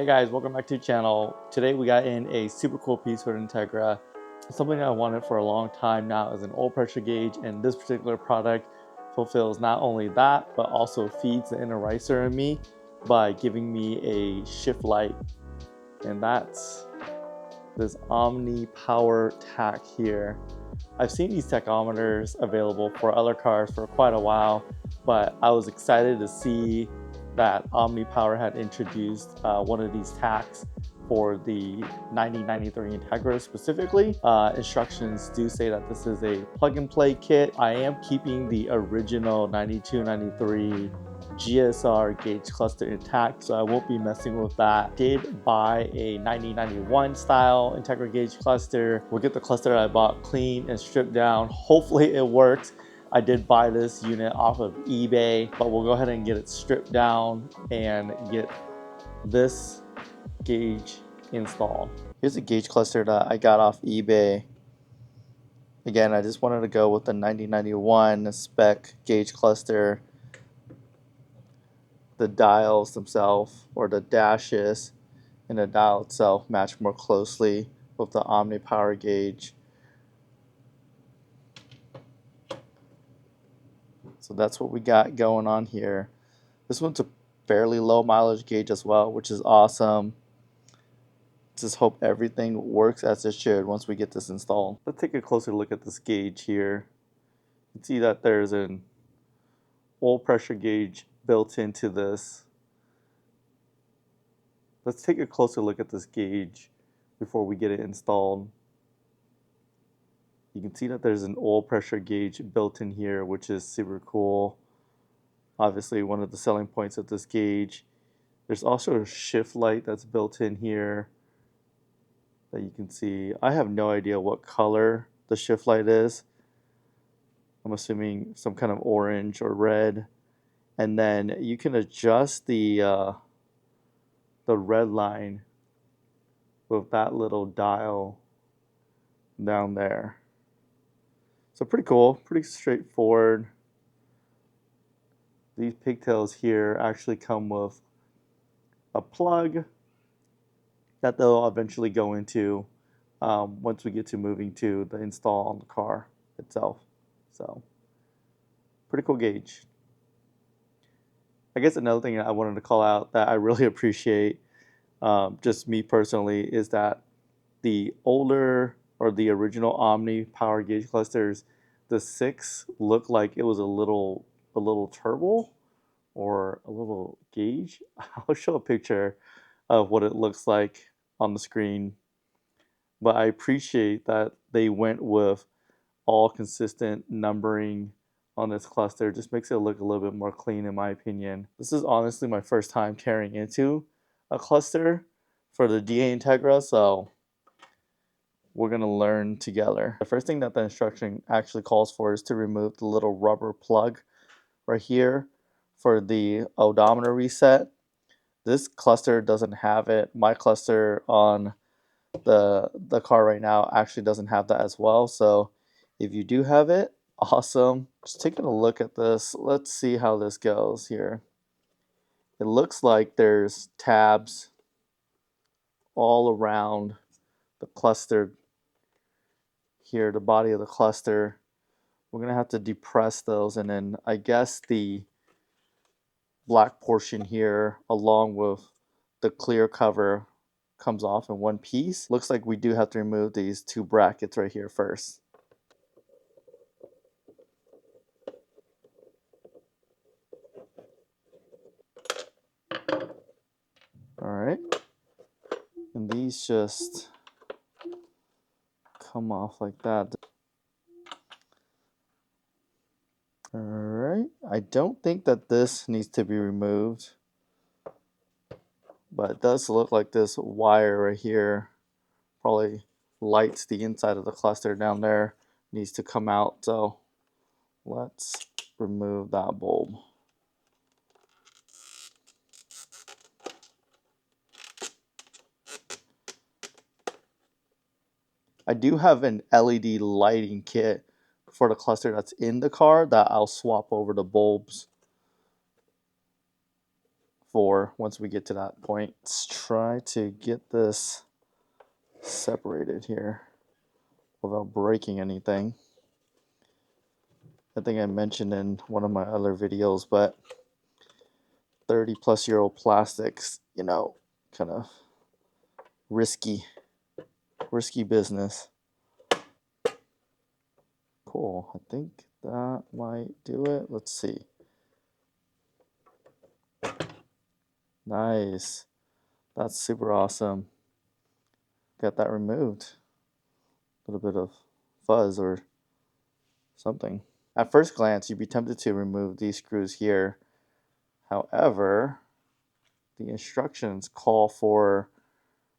Hey guys, welcome back to the channel. Today we got in a super cool piece for Integra. Something I wanted for a long time now is an oil pressure gauge, and this particular product fulfills not only that, but also feeds the inner ricer in me by giving me a shift light. And that's this OMNI Power Tach here. I've seen these tachometers available for other cars for quite a while, but I was excited to see that OMNI Power had introduced one of these tachs for the 9093 Integra specifically. Instructions do say that this is a plug-and-play kit. I am keeping the original 9293 GSR gauge cluster intact, so I won't be messing with that. Did buy a 9091 style Integra gauge cluster. We'll get the cluster that I bought clean and stripped down. Hopefully it works. I did buy this unit off of eBay, but we'll go ahead and get it stripped down and get this gauge installed. Here's a gauge cluster that I got off eBay. Again, I just wanted to go with the 9091 spec gauge cluster. The dials themselves, or the dashes and the dial itself, match more closely with the OMNI Power gauge. So that's what we got going on here. This one's a fairly low mileage gauge as well, which is awesome. Just hope everything works as it should once we get this installed. Let's take a closer look at this gauge here. You can see that there's an oil pressure gauge built into this. Let's take a closer look at this gauge before we get it installed. You can see that there's an oil pressure gauge built in here, which is super cool. Obviously one of the selling points of this gauge. There's also a shift light that's built in here that you can see. I have no idea what color the shift light is. I'm assuming some kind of orange or red. And then you can adjust the red line with that little dial down there. So pretty cool, pretty straightforward. These pigtails here actually come with a plug that they'll eventually go into once we get to moving to the install on the car itself. So pretty cool gauge. I guess another thing I wanted to call out that I really appreciate, just me personally, is that the older or the original OMNI Power gauge clusters, the 6 looked like it was a little turbo or a little gauge. I'll show a picture of what it looks like on the screen. But I appreciate that they went with all consistent numbering on this cluster. It just makes it look a little bit more clean in my opinion. This is honestly my first time tearing into a cluster for the DA Integra, so we're going to learn together. The first thing that the instruction actually calls for is to remove the little rubber plug right here for the odometer reset. This cluster doesn't have it. My cluster on the car right now actually doesn't have that as well. So if you do have it, awesome. Just taking a look at this, let's see how this goes here. It looks like there's tabs all around the cluster here, the body of the cluster. We're gonna have to depress those, and then I guess the black portion here along with the clear cover comes off in one piece. Looks like we do have to remove these 2 brackets right here first. Alright, and these just come off like that. Alright, I don't think that this needs to be removed, but it does look like this wire right here probably lights the inside of the cluster down there, needs to come out, so let's remove that bulb. I do have an LED lighting kit for the cluster that's in the car that I'll swap over the bulbs for once we get to that point. Let's try to get this separated here without breaking anything. I think I mentioned in one of my other videos, but 30-plus-year-old plastics, you know, kind of risky business. Cool. I think that might do it. Let's see. Nice. That's super awesome. Got that removed. A little bit of fuzz or something. At first glance, you'd be tempted to remove these screws here. However, the instructions call for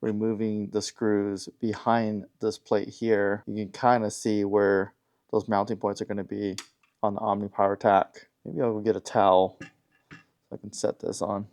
removing the screws behind this plate here. You can kind of see where those mounting points are going to be on the OMNI Power Tach. Maybe I'll go get a towel so I can set this on.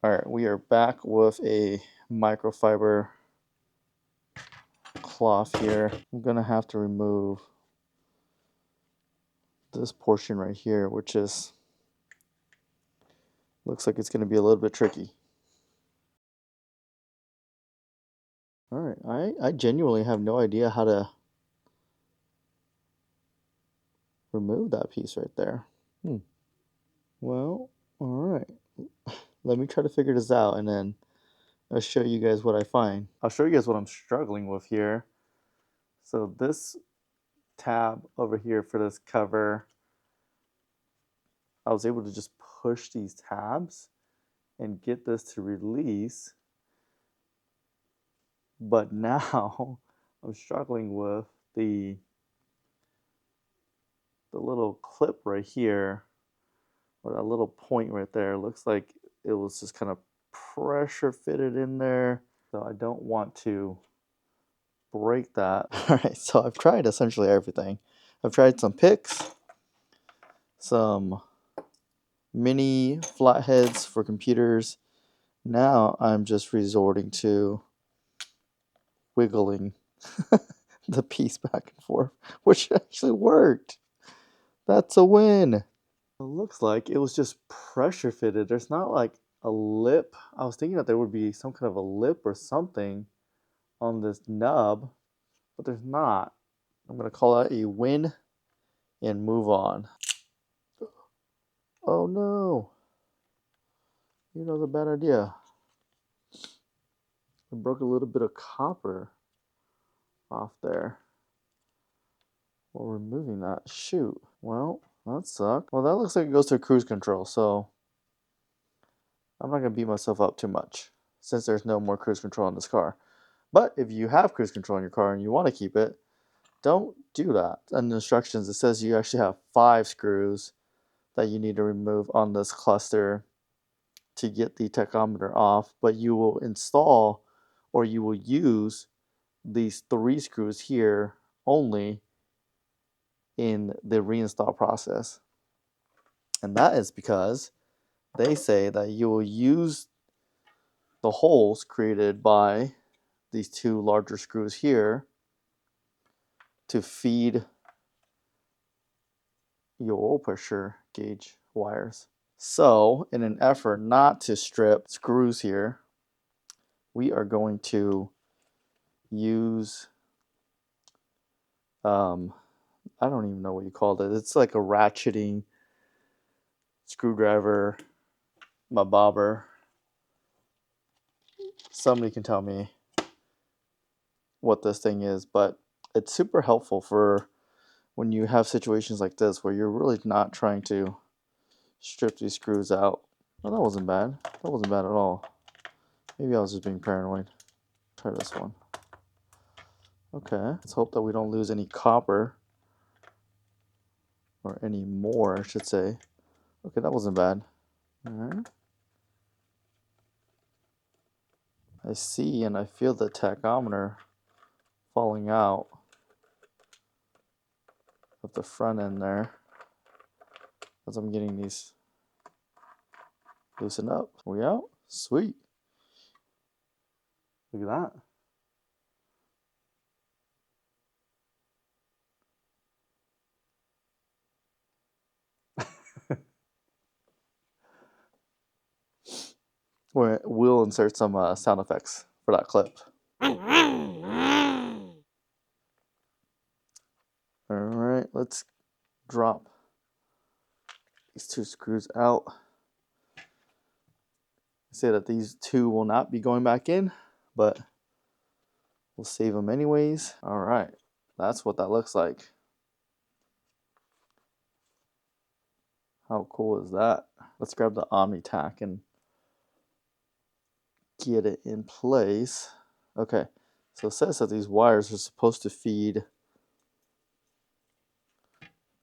All right, we are back with a microfiber cloth here. I'm going to have to remove this portion right here, which is looks like it's going to be a little bit tricky. All right, I genuinely have no idea how to remove that piece right there. Well, all right. Let me try to figure this out, and then I'll show you guys what I find. I'll show you guys what I'm struggling with here. So this tab over here for this cover, I was able to just push these tabs and get this to release. But now I'm struggling with the little clip right here, or that little point right there. Looks like it was just kind of pressure fitted in there. So I don't want to break that. All right, so I've tried essentially everything. I've tried some picks, some mini flatheads for computers. Now I'm just resorting to wiggling the piece back and forth, which actually worked. That's a win. It looks like it was just pressure fitted. There's not like a lip. I was thinking that there would be some kind of a lip or something on this nub, but there's not. I'm going to call that a win and move on. Oh no. You know, that's a bad idea. I broke a little bit of copper off there while removing that. Shoot. Well, that sucked. Well, that looks like it goes to cruise control, so I'm not going to beat myself up too much since there's no more cruise control in this car. But if you have cruise control in your car and you want to keep it, don't do that. In the instructions, it says you actually have 5 screws that you need to remove on this cluster to get the tachometer off, but you will install or you will use these 3 screws here only in the reinstall process. And that is because they say that you will use the holes created by these 2 larger screws here to feed your oil pressure gauge wires. So in an effort not to strip screws here, we are going to use I don't even know what you called it. It's like a ratcheting screwdriver, my bobber. Somebody can tell me what this thing is, but it's super helpful for when you have situations like this where you're really not trying to strip these screws out. Oh, that wasn't bad. That wasn't bad at all. Maybe I was just being paranoid. Try this one. Okay, let's hope that we don't lose any copper. Or any more, I should say. Okay, that wasn't bad. Alright. I see and I feel the tachometer falling out of the front end there as I'm getting these loosened up. Are we out? Sweet. Look at that. We'll insert some sound effects for that clip. Alright, let's drop these two screws out. Say that these two will not be going back in, but we'll save them anyways. Alright, that's what that looks like. How cool is that? Let's grab the OMNI Tach and get it in place. Okay, so it says that these wires are supposed to feed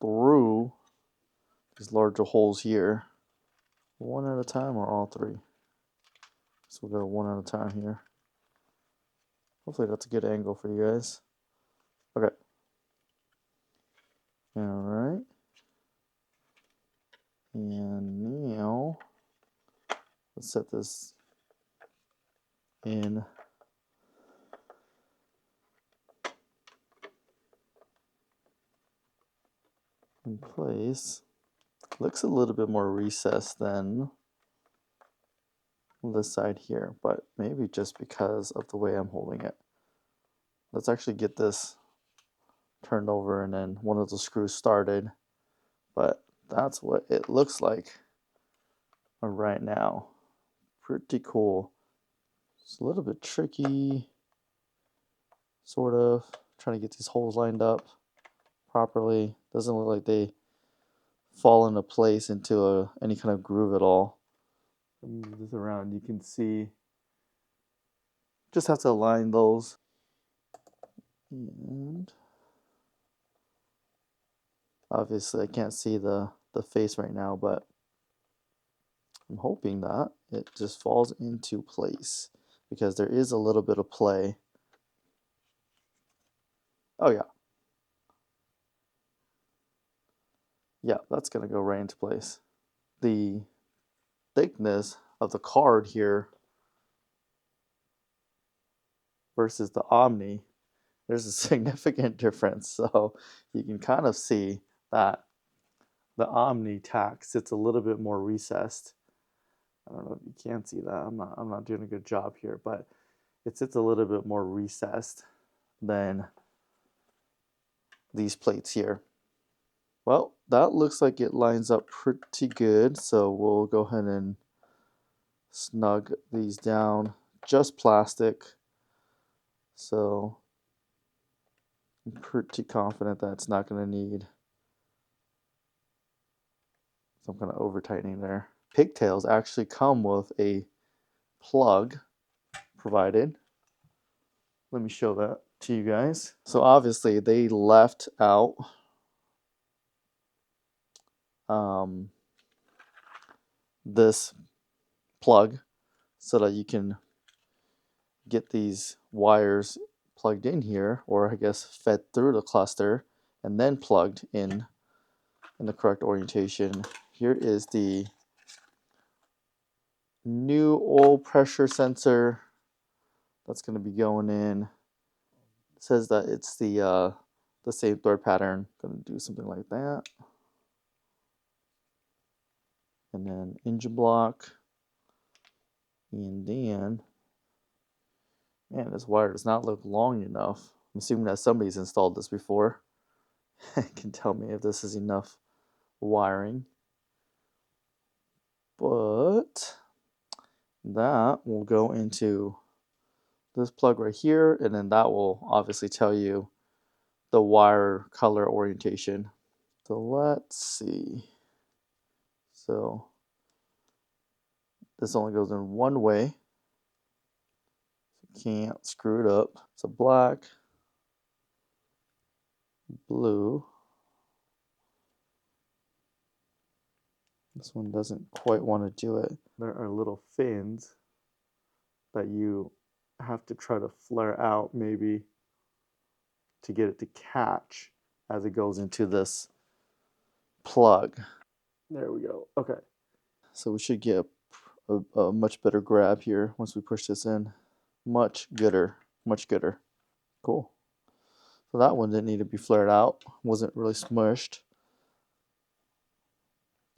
through these larger holes here. One at a time or all three? So we'll go one at a time here. Hopefully that's a good angle for you guys. Okay. Alright. And now let's set this in place. Looks a little bit more recessed than this side here, but maybe just because of the way I'm holding it. Let's actually get this turned over and then one of the screws started, but that's what it looks like right now. Pretty cool. It's a little bit tricky, sort of, trying to get these holes lined up properly. Doesn't look like they fall into place into any kind of groove at all. Move this around, you can see, just have to align those. And obviously I can't see the face right now, but I'm hoping that it just falls into place because there is a little bit of play. Oh yeah. Yeah, that's gonna go right into place. The thickness of the card here versus the Omni, there's a significant difference. So you can kind of see that the OMNI Tach sits a little bit more recessed. I don't know if you can see that. I'm not doing a good job here, but it sits a little bit more recessed than these plates here. Well, that looks like it lines up pretty good, so we'll go ahead and snug these down. Just plastic, so I'm pretty confident that it's not going to need some kind of over tightening there. Pigtails actually come with a plug provided. Let me show that to you guys. So obviously they left out this plug so that you can get these wires plugged in here, or I guess fed through the cluster and then plugged in the correct orientation. Here is the new oil pressure sensor that's going to be going in. It says that it's the same thread pattern. Going to do something like that. And then engine block. And then, man, this wire does not look long enough. I'm assuming that somebody's installed this before. Can tell me if this is enough wiring. But that will go into this plug right here, and then that will obviously tell you the wire color orientation. So let's see. So this only goes in one way. Can't screw it up. So black, blue. This one doesn't quite want to do it. There are little fins that you have to try to flare out maybe to get it to catch as it goes into this plug. There we go. Okay. So we should get a much better grab here once we push this in. Much gooder. Much gooder. Cool. So that one didn't need to be flared out. Wasn't really smushed.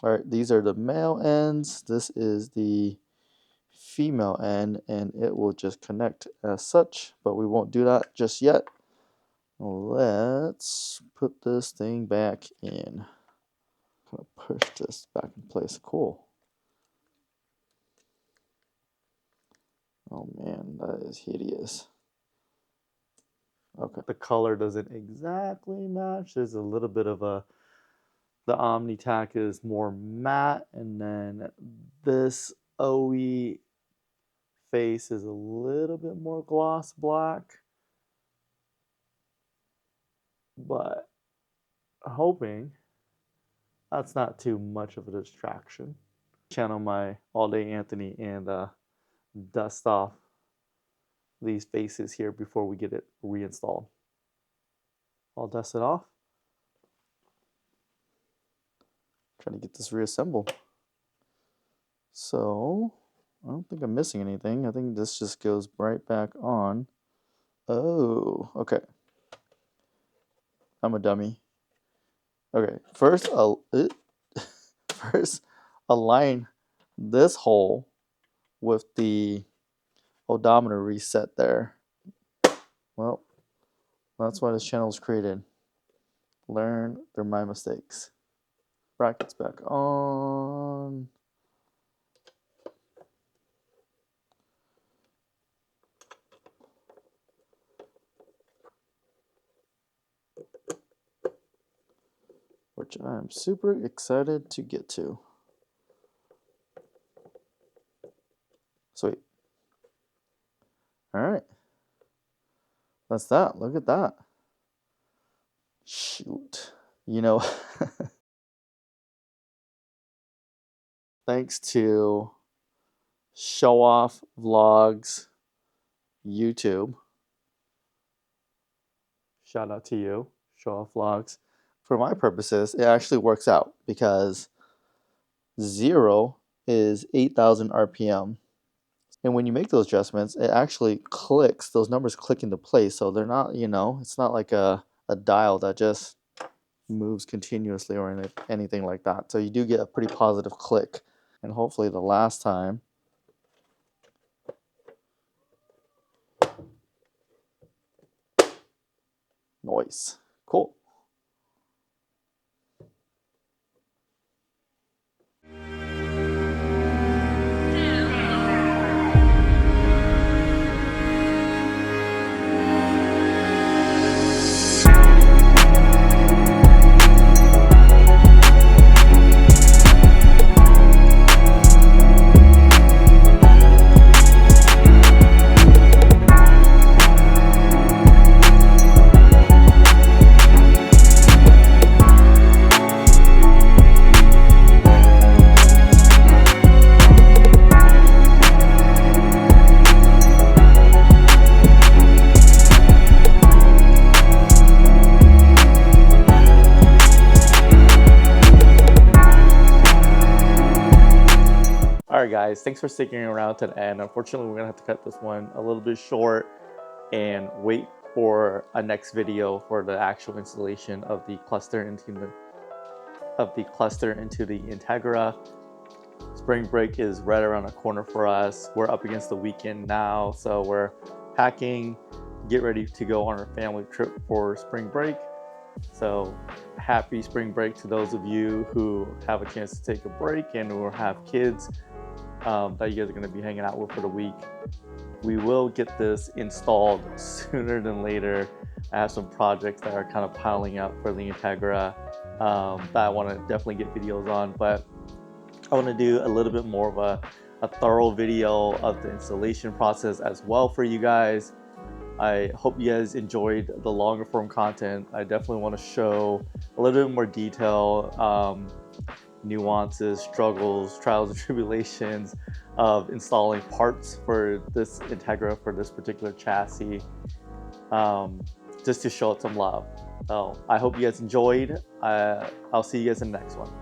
All right, these are the male ends. This is the female end and it will just connect as such, but we won't do that just yet. Let's put this thing back in. I'm gonna push this back in place. Cool. Oh man, that is hideous. Okay. The color doesn't exactly match. There's a little bit of a, the OMNI Tach is more matte, and then this OE face is a little bit more gloss black. But hoping that's not too much of a distraction. Channel my All Day Anthony and dust off these faces here before we get it reinstalled. I'll dust it off. Trying to get this reassembled. So I don't think I'm missing anything. I think this just goes right back on. Oh, okay. I'm a dummy. Okay, first first align this hole with the odometer reset there. Well, that's why this channel is created. Learn through my mistakes. Brackets back on. Which I'm super excited to get to. Sweet. All right. That's that. Look at that. Shoot. You know, thanks to Show Off Vlogs YouTube. Shout out to you, Show Off Vlogs. For my purposes, it actually works out because 0 is 8,000 RPM. And when you make those adjustments, it actually clicks, those numbers click into place. So they're not, you know, it's not like a dial that just moves continuously or anything like that. So you do get a pretty positive click. And hopefully the last time, noise. Cool. Alright guys, thanks for sticking around to the end. Unfortunately, we're going to have to cut this one a little bit short and wait for a next video for the actual installation of the cluster into the Integra. Spring break is right around the corner for us. We're up against the weekend now, so we're packing, get ready to go on our family trip for spring break. So happy spring break to those of you who have a chance to take a break and who have kids that you guys are going to be hanging out with for the week. We will get this installed sooner than later. I have some projects that are kind of piling up for the Integra that I want to definitely get videos on, but I want to do a little bit more of a thorough video of the installation process as well for you guys. I hope you guys enjoyed the longer form content. I definitely want to show a little bit more detail, nuances, struggles, trials and tribulations of installing parts for this Integra, for this particular chassis, just to show it some love. So I hope you guys enjoyed. I'll see you guys in the next one.